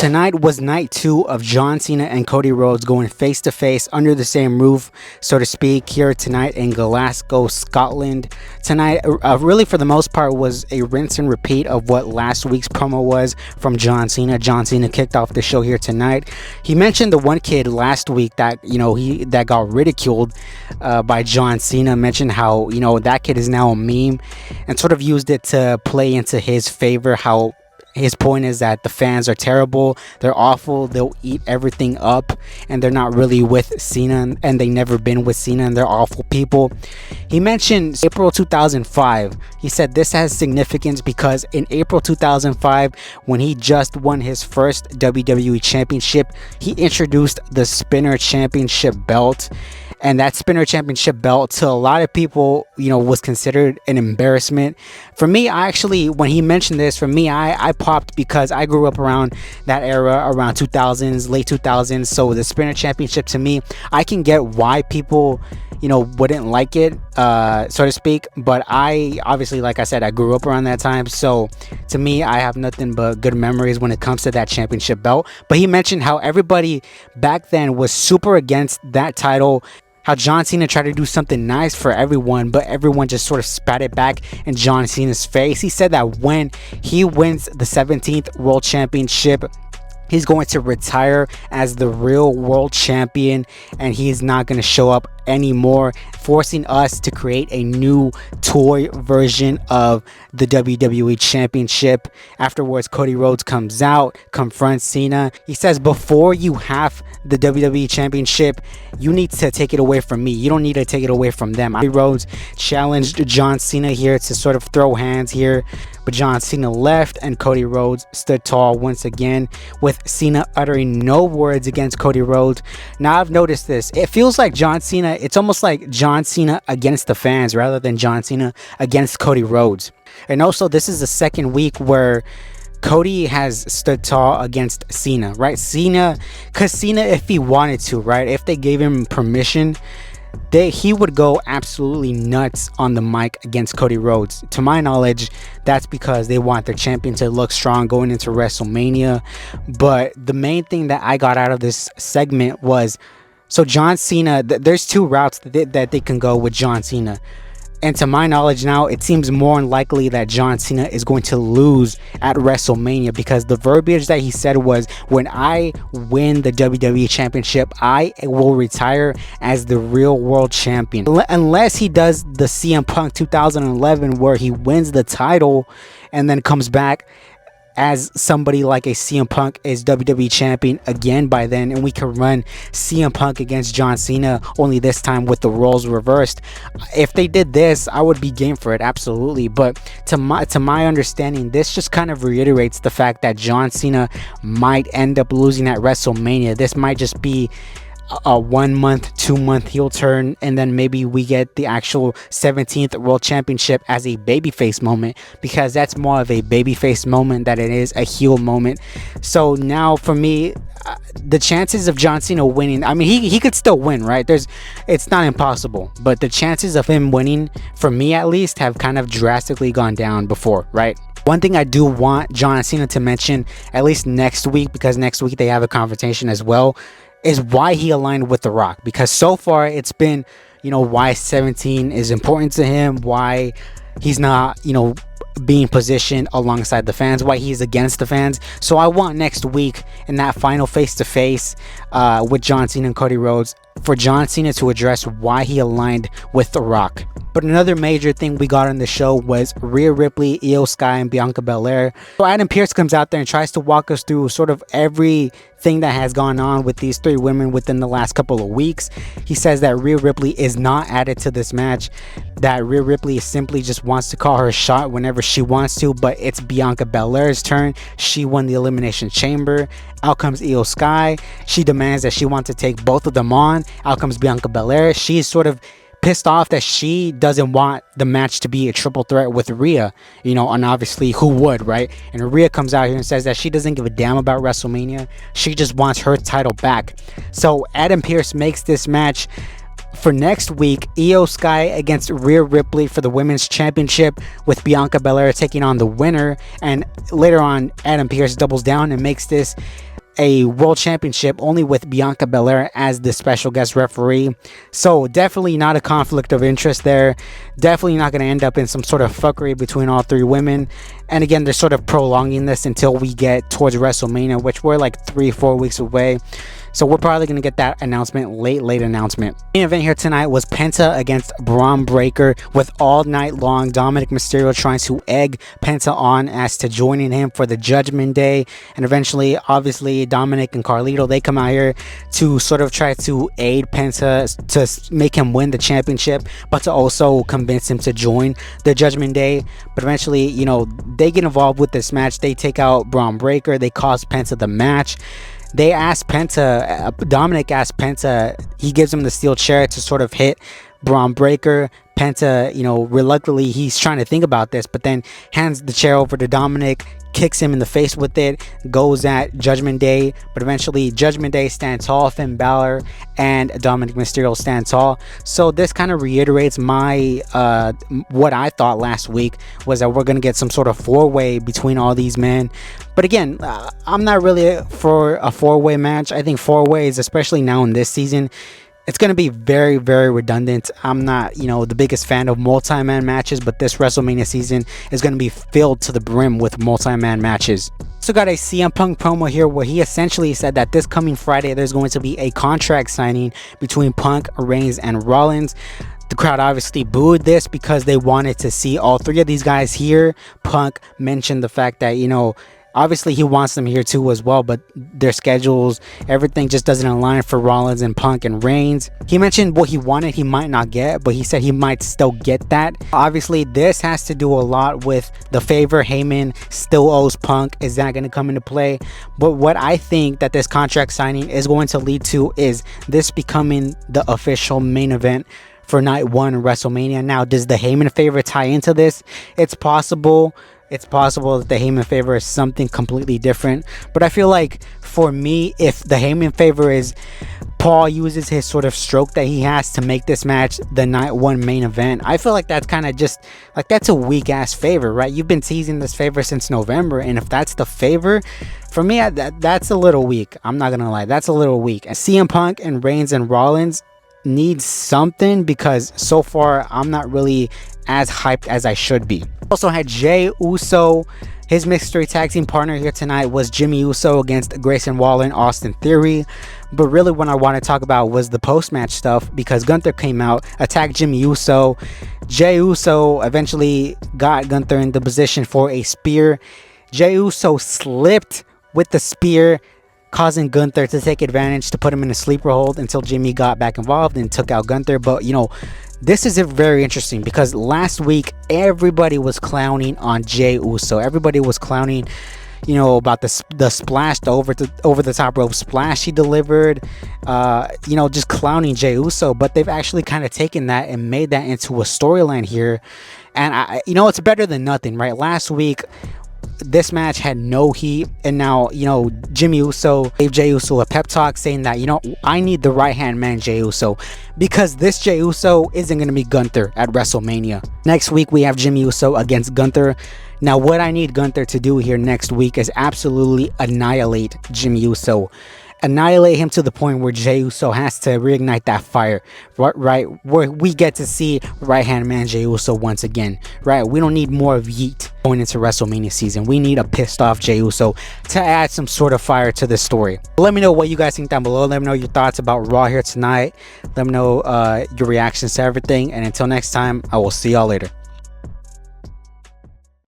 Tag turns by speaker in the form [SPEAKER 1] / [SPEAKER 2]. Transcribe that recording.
[SPEAKER 1] Tonight was night 2 of John Cena and Cody Rhodes going face to face under the same roof, so to speak, here tonight in Glasgow, Scotland. Tonight, really for the most part, was a rinse and repeat of what last week's promo was from John Cena. John Cena kicked off the show here tonight. He mentioned the one kid last week that that got ridiculed by John Cena. Mentioned how that kid is now a meme, and sort of used it to play into his favor. How his point is that the fans are terrible, they're awful, they'll eat everything up, and they're not really with Cena, and they never been with Cena, and they're awful people. He mentioned April 2005. He said this has significance because in April 2005, when he just won his first WWE Championship, he introduced the Spinner Championship belt. And that Spinner Championship belt, to a lot of people, was considered an embarrassment. For me, when he mentioned this, I popped because I grew up around that era, around 2000s, late 2000s. So the Spinner Championship, to me, I can get why people, wouldn't like it, so to speak. But I, obviously, like I said, I grew up around that time. So to me, I have nothing but good memories when it comes to that championship belt. But he mentioned how everybody back then was super against that title. How John Cena tried to do something nice for everyone, but everyone just sort of spat it back in John Cena's face. He said that when he wins the 17th World Championship, he's going to retire as the real world champion, and he's not going to show up anymore, forcing us to create a new toy version of the WWE Championship. Afterwards, Cody Rhodes comes out, confronts Cena. He says, before you have the WWE Championship, you need to take it away from me. You don't need to take it away from them. Cody Rhodes challenged John Cena here to sort of throw hands here, but John Cena left, and Cody Rhodes stood tall once again, with Cena uttering no words against Cody Rhodes. Now, I've noticed this. It feels like John Cena, it's almost like John Cena against the fans rather than John Cena against Cody Rhodes. And also, this is the second week where Cody has stood tall against Cena, right? Because Cena, if he wanted to, right, if they gave him permission, he would go absolutely nuts on the mic against Cody Rhodes. To my knowledge, that's because they want their champion to look strong going into WrestleMania. But the main thing that I got out of this segment was, so John Cena, there's two routes that they can go with John Cena. And to my knowledge now, it seems more unlikely that John Cena is going to lose at WrestleMania, because the verbiage that he said was, when I win the WWE Championship, I will retire as the real world champion. Unless he does the CM Punk 2011 where he wins the title and then comes back as somebody like a CM Punk is WWE champion again by then, and we can run CM Punk against John Cena, only this time with the roles reversed. If they did this, I would be game for it, absolutely. But to my understanding, this just kind of reiterates the fact that John Cena might end up losing at WrestleMania. This might just be a 1 month, 2 month heel turn, and then maybe we get the actual 17th World Championship as a babyface moment, because that's more of a babyface moment than it is a heel moment. So now for me, the chances of John Cena winning, I mean, he could still win, right? It's not impossible, but the chances of him winning, for me at least, have kind of drastically gone down before, right? One thing I do want John Cena to mention, at least next week, because next week they have a confrontation as well, is why he aligned with The Rock. Because so far it's been, why 17 is important to him, why he's not, being positioned alongside the fans, why he's against the fans. So I want next week, in that final face-to-face with John Cena and Cody Rhodes, for John Cena to address why he aligned with The Rock. But another major thing we got on the show was Rhea Ripley, Io Sky, and Bianca Belair. So Adam Pearce comes out there and tries to walk us through sort of everything that has gone on with these three women within the last couple of weeks. He says that Rhea Ripley is not added to this match, that Rhea Ripley simply just wants to call her shot whenever she wants to, but it's Bianca Belair's turn. She won the Elimination Chamber. Out comes Io Sky. She demands that she wants to take both of them on. Out comes Bianca Belair. She's sort of pissed off that she doesn't want the match to be a triple threat with Rhea, and obviously who would, right? And Rhea comes out here and says that she doesn't give a damn about WrestleMania. She just wants her title back. So Adam Pearce makes this match for next week, Io Sky against Rhea Ripley for the Women's Championship, with Bianca Belair taking on the winner. And later on, Adam Pearce doubles down and makes this a world championship only with Bianca Belair as the special guest referee. So definitely not a conflict of interest there. Definitely not going to end up in some sort of fuckery between all three women. And again, they're sort of prolonging this until we get towards WrestleMania, which we're like 3-4 weeks away. So we're probably going to get that announcement, late announcement. The main event here tonight was Penta against Braun Breaker, with all night long Dominic Mysterio trying to egg Penta on as to joining him for the Judgment Day. And eventually, obviously, Dominic and Carlito, they come out here to sort of try to aid Penta to make him win the championship, but to also convince him to join the Judgment Day. But eventually, you know, they get involved with this match. They take out Braun Breaker. They cost Penta the match. They asked Penta, Dominic asked Penta, he gives him the steel chair to sort of hit Braun Breaker. Penta, you know, reluctantly, he's trying to think about this, but then hands the chair over to Dominic, kicks him in the face with it, goes at Judgment Day, but eventually Judgment Day stand tall. Finn Balor and Dominic Mysterio stand tall. So this kind of reiterates my what I thought last week, was that we're gonna get some sort of four-way between all these men. But again, I'm not really for a four-way match. I think four ways, especially now in this season, it's going to be very, very redundant. I'm not, you know, the biggest fan of multi-man matches, but this WrestleMania season is going to be filled to the brim with multi-man matches. So got a CM Punk promo here where he essentially said that this coming Friday there's going to be a contract signing between Punk, Reigns, and Rollins. The crowd obviously booed this because they wanted to see all three of these guys here. Punk mentioned the fact that, you know, obviously he wants them here too as well, but their schedules, everything just doesn't align for Rollins and Punk and Reigns. He mentioned what he wanted he might not get, but he said he might still get that. Obviously this has to do a lot with the favor Heyman still owes Punk. Is that going to come into play? But what I think that this contract signing is going to lead to is this becoming the official main event for night one in WrestleMania. Now, does the Heyman favor tie into this? It's possible. It's possible that the Heyman favor is something completely different. But I feel like for me, if the Heyman favor is Paul uses his sort of stroke that he has to make this match the night one main event, I feel like that's kind of just like, that's a weak ass favor, right? You've been teasing this favor since November, and if that's the favor, for me, that's a little weak. I'm not gonna lie, that's a little weak. And CM Punk and Reigns and Rollins needs something, because so far I'm not really as hyped as I should be. Also had Jey Uso. His mystery tag team partner here tonight was Jimmy Uso against Grayson Waller and Austin Theory. But really what I want to talk about was the post-match stuff, because Gunther came out, attacked Jimmy Uso. Jey Uso eventually got Gunther in the position for a spear. Jey Uso slipped with the spear, causing Gunther to take advantage to put him in a sleeper hold until Jimmy got back involved and took out Gunther. But, you know, this is very interesting, because last week everybody was clowning on Jey Uso. Everybody was clowning, you know, about the splash, the over the top rope splash he delivered, you know, just clowning Jey Uso. But they've actually kind of taken that and made that into a storyline here. And you know, it's better than nothing, right? Last week this match had no heat, and now, you know, Jimmy Uso gave Jey Uso a pep talk saying that, you know, I need the right hand man Jey Uso, because this Jey Uso isn't going to be Gunther at WrestleMania. Next week we have Jimmy Uso against Gunther. Now what I need Gunther to do here next week is absolutely annihilate Jimmy Uso. Annihilate him to the point where Jey Uso has to reignite that fire, right? Where we get to see right hand man Jey Uso once again, right? We don't need more of yeet going into WrestleMania season. We need a pissed off Jey Uso to add some sort of fire to this story. Let me know what you guys think down below. Let me know your thoughts about Raw here tonight. Let me know your reactions to everything, and until next time, I will see y'all later.